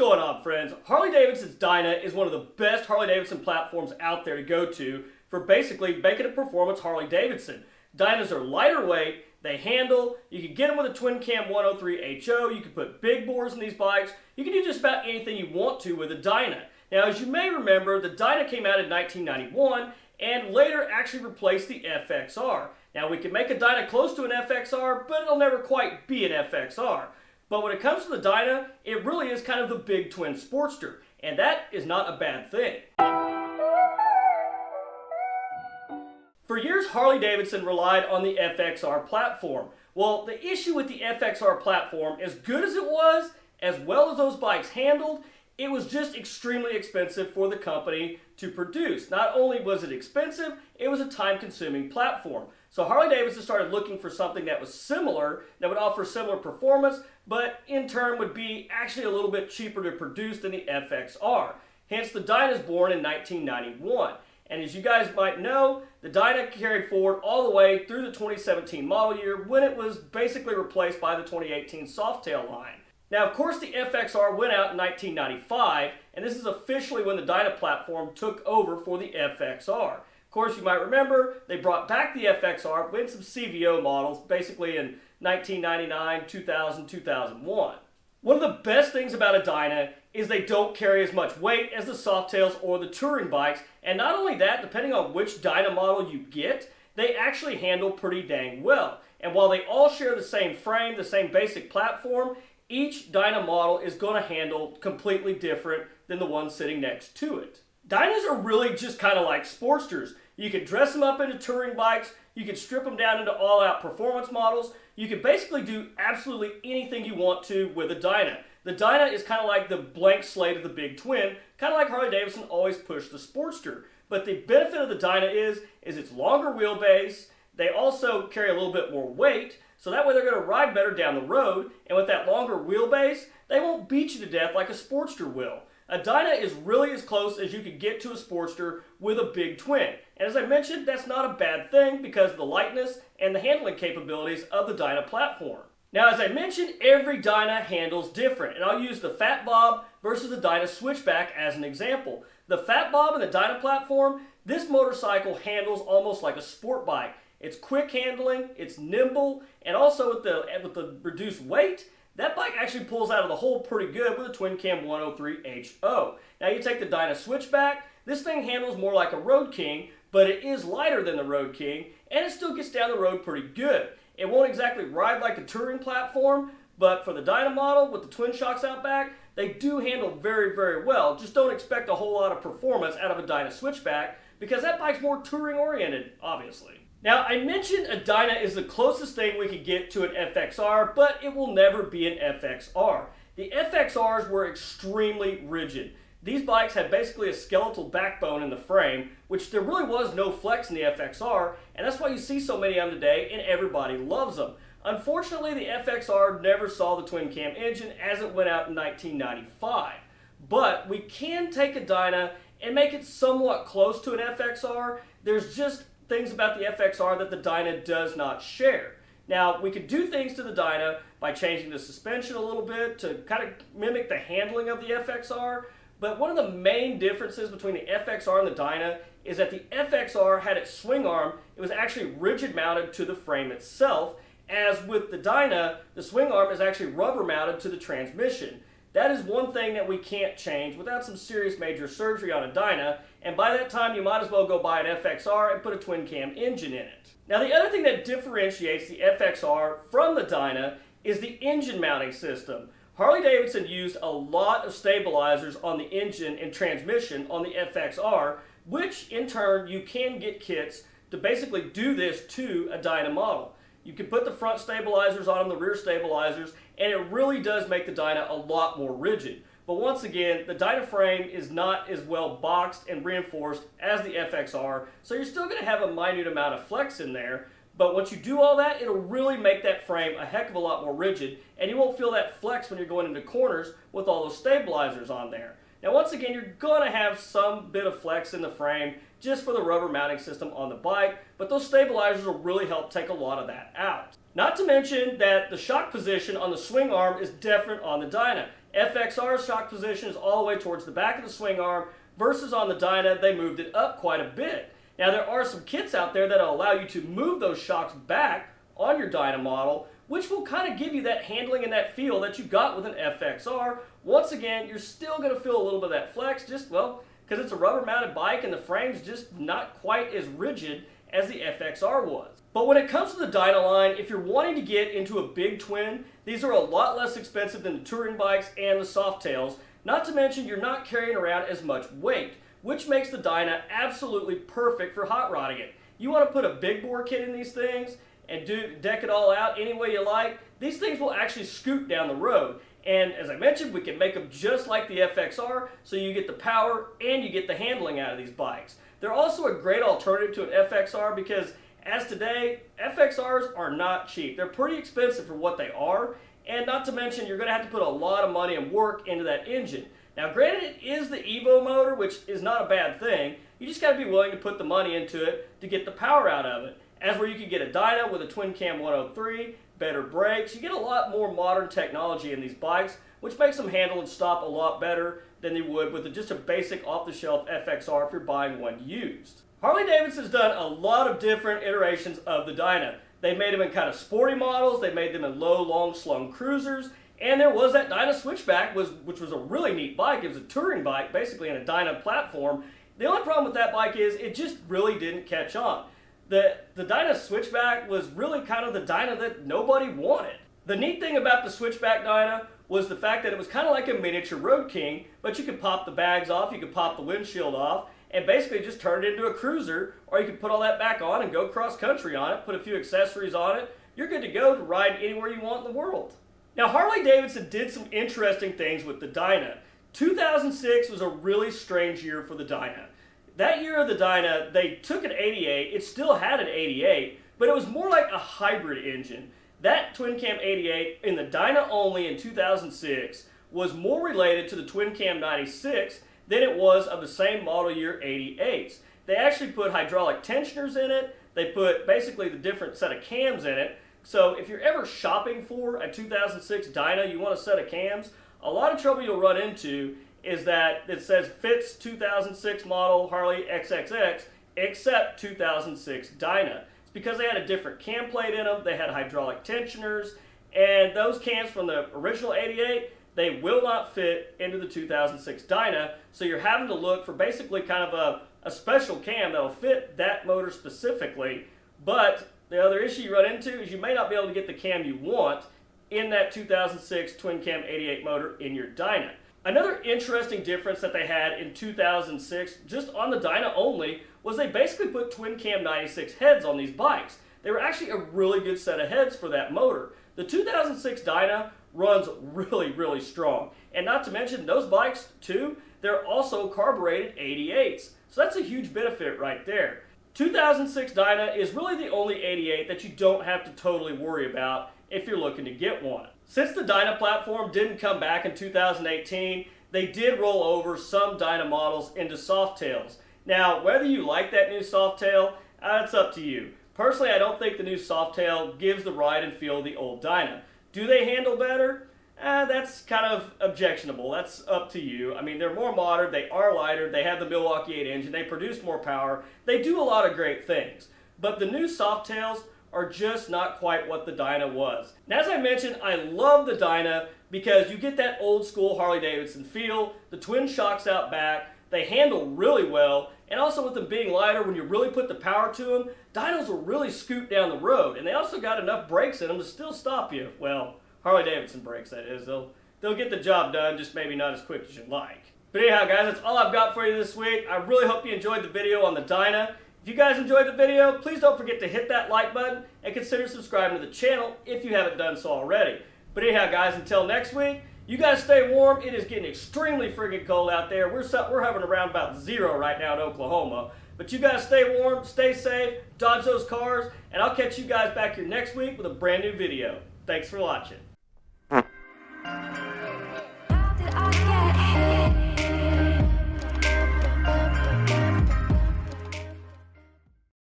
going on, friends? Harley-Davidson's Dyna is one of the best Harley-Davidson platforms out there to go to for basically making a performance Harley-Davidson. Dynas are lighter weight, they handle, you can get them with a twin cam 103 HO, you can put big bores in these bikes, you can do just about anything you want to with a Dyna. Now, as you may remember, the Dyna came out in 1991 and later actually replaced the FXR. Now, we can make a Dyna close to an FXR, but it'll never quite be an FXR. But when it comes to the Dyna, it really is kind of the big twin Sportster, and that is not a bad thing. For years, Harley-Davidson relied on the FXR platform. Well, the issue with the FXR platform, as good as it was, as well as those bikes handled, it was just extremely expensive for the company to produce. Not only was it expensive, it was a time-consuming platform. So Harley-Davidson started looking for something that was similar, that would offer similar performance, but in turn would be actually a little bit cheaper to produce than the FXR. Hence, the Dyna is born in 1991. And as you guys might know, the Dyna carried forward all the way through the 2017 model year when it was basically replaced by the 2018 Softail line. Now, of course, the FXR went out in 1995, and this is officially when the Dyna platform took over for the FXR. Of course, you might remember, they brought back the FXR with some CVO models, basically in 1999, 2000, 2001. One of the best things about a Dyna is they don't carry as much weight as the Softails or the touring bikes, and not only that, depending on which Dyna model you get, they actually handle pretty dang well. And while they all share the same frame, the same basic platform, each Dyna model is going to handle completely different than the one sitting next to it. Dynas are really just kind of like Sportsters. You can dress them up into touring bikes, you can strip them down into all-out performance models, you can basically do absolutely anything you want to with a Dyna. The Dyna is kind of like the blank slate of the big twin, kind of like Harley-Davidson always pushed the Sportster. But the benefit of the Dyna is it's longer wheelbase, they also carry a little bit more weight, so that way they're going to ride better down the road, and with that longer wheelbase, they won't beat you to death like a Sportster will. A Dyna is really as close as you could get to a Sportster with a big twin. And as I mentioned, that's not a bad thing because of the lightness and the handling capabilities of the Dyna platform. Now, as I mentioned, every Dyna handles different, and I'll use the Fat Bob versus the Dyna Switchback as an example. The Fat Bob and the Dyna platform, this motorcycle handles almost like a sport bike. It's quick handling, it's nimble, and also with the reduced weight, that bike actually pulls out of the hole pretty good with a twin cam 103 HO. Now you take the Dyna Switchback, this thing handles more like a Road King, but it is lighter than the Road King, and it still gets down the road pretty good. It won't exactly ride like a touring platform, but for the Dyna model with the twin shocks out back, they do handle very, very well. Just don't expect a whole lot of performance out of a Dyna Switchback because that bike's more touring oriented, obviously. Now, I mentioned a Dyna is the closest thing we could get to an FXR, but it will never be an FXR. The FXRs were extremely rigid. These bikes had basically a skeletal backbone in the frame, which there really was no flex in the FXR, and that's why you see so many of them today, and everybody loves them. Unfortunately, the FXR never saw the twin cam engine as it went out in 1995. But we can take a Dyna and make it somewhat close to an FXR. There's just things about the FXR that the Dyna does not share. Now, we could do things to the Dyna by changing the suspension a little bit to kind of mimic the handling of the FXR, but one of the main differences between the FXR and the Dyna is that the FXR had its swing arm, it was actually rigid mounted to the frame itself, as with the Dyna, the swing arm is actually rubber mounted to the transmission. That is one thing that we can't change without some serious major surgery on a Dyna, and by that time you might as well go buy an FXR and put a twin cam engine in it. Now, the other thing that differentiates the FXR from the Dyna is the engine mounting system. Harley-Davidson used a lot of stabilizers on the engine and transmission on the FXR, which in turn you can get kits to basically do this to a Dyna model. You can put the front stabilizers on them, the rear stabilizers, and it really does make the Dyna a lot more rigid. But once again, the Dyna frame is not as well boxed and reinforced as the FXR, so you're still going to have a minute amount of flex in there. But once you do all that, it'll really make that frame a heck of a lot more rigid, and you won't feel that flex when you're going into corners with all those stabilizers on there. Now, once again, you're going to have some bit of flex in the frame just for the rubber mounting system on the bike, but those stabilizers will really help take a lot of that out. Not to mention that the shock position on the swing arm is different on the Dyna. FXR's shock position is all the way towards the back of the swing arm, versus on the Dyna, they moved it up quite a bit. Now there are some kits out there that will allow you to move those shocks back on your Dyna model, which will kind of give you that handling and that feel that you got with an FXR. Once again, you're still going to feel a little bit of that flex, just, well, because it's a rubber mounted bike and the frame's just not quite as rigid as the FXR was. But when it comes to the Dyna line, if you're wanting to get into a big twin, these are a lot less expensive than the touring bikes and the Softails. Not to mention you're not carrying around as much weight, which makes the Dyna absolutely perfect for hot rodding it. You want to put a big bore kit in these things and deck it all out any way you like, these things will actually scoot down the road. And as I mentioned, we can make them just like the FXR, so you get the power and you get the handling out of these bikes. They're also a great alternative to an FXR because as today, FXRs are not cheap. They're pretty expensive for what they are, and not to mention you're going to have to put a lot of money and work into that engine. Now granted, it is the Evo motor, which is not a bad thing. You just got to be willing to put the money into it to get the power out of it. As where you can get a Dyna with a twin cam 103, better brakes. You get a lot more modern technology in these bikes, which makes them handle and stop a lot better than they would with just a basic off-the-shelf FXR if you're buying one used. Harley-Davidson's done a lot of different iterations of the Dyna. They made them in kind of sporty models, they made them in low, long slung cruisers, and there was that Dyna Switchback, which was a really neat bike. It was a touring bike, basically in a Dyna platform. The only problem with that bike is it just really didn't catch on. The Dyna Switchback was really kind of the Dyna that nobody wanted. The neat thing about the Switchback Dyna was the fact that it was kind of like a miniature Road King, but you could pop the bags off, you could pop the windshield off, and basically just turn it into a cruiser, or you could put all that back on and go cross country on it, put a few accessories on it. You're good to go to ride anywhere you want in the world. Now Harley-Davidson did some interesting things with the Dyna. 2006 was a really strange year for the Dyna. That year of the Dyna, they took an 88, it still had an 88, but it was more like a hybrid engine. That twin cam 88 in the Dyna only in 2006 was more related to the twin cam 96 than it was of the same model year 88s. They actually put hydraulic tensioners in it, they put basically the different set of cams in it. So if you're ever shopping for a 2006 Dyna, you want a set of cams, a lot of trouble you'll run into is that it says fits 2006 model Harley XXX except 2006 Dyna. It's because they had a different cam plate in them, they had hydraulic tensioners, and those cams from the original 88, they will not fit into the 2006 Dyna, so you're having to look for basically kind of a special cam that'll fit that motor specifically. But the other issue you run into is you may not be able to get the cam you want in that 2006 twin cam 88 motor in your Dyna. Another interesting difference that they had in 2006, just on the Dyna only, was they basically put twin cam 96 heads on these bikes. They were actually a really good set of heads for that motor. The 2006 Dyna runs really, really strong. And not to mention, those bikes too, they're also carbureted 88s. So that's a huge benefit right there. 2006 Dyna is really the only 88 that you don't have to totally worry about if you're looking to get one. Since the Dyna platform didn't come back in 2018, they did roll over some Dyna models into Softails. Now, whether you like that new Softail, it's up to you. Personally, I don't think the new Softail gives the ride and feel of the old Dyna. Do they handle better? That's kind of objectionable. That's up to you. I mean, they're more modern, they are lighter, they have the Milwaukee 8 engine, they produce more power, they do a lot of great things. But the new Softails are just not quite what the Dyna was. And as I mentioned, I love the Dyna because you get that old school Harley-Davidson feel, the twin shocks out back, they handle really well, and also with them being lighter, when you really put the power to them, Dynos will really scoot down the road, and they also got enough brakes in them to still stop you. Well, Harley-Davidson brakes, that is. They'll get the job done, just maybe not as quick as you'd like. But anyhow, guys, that's all I've got for you this week. I really hope you enjoyed the video on the Dyna. If you guys enjoyed the video, please don't forget to hit that like button and consider subscribing to the channel if you haven't done so already. But anyhow, guys, until next week, you guys stay warm. It is getting extremely freaking cold out there. We're hovering around about 0 right now in Oklahoma. But you guys stay warm, stay safe, dodge those cars, and I'll catch you guys back here next week with a brand new video. Thanks for watching.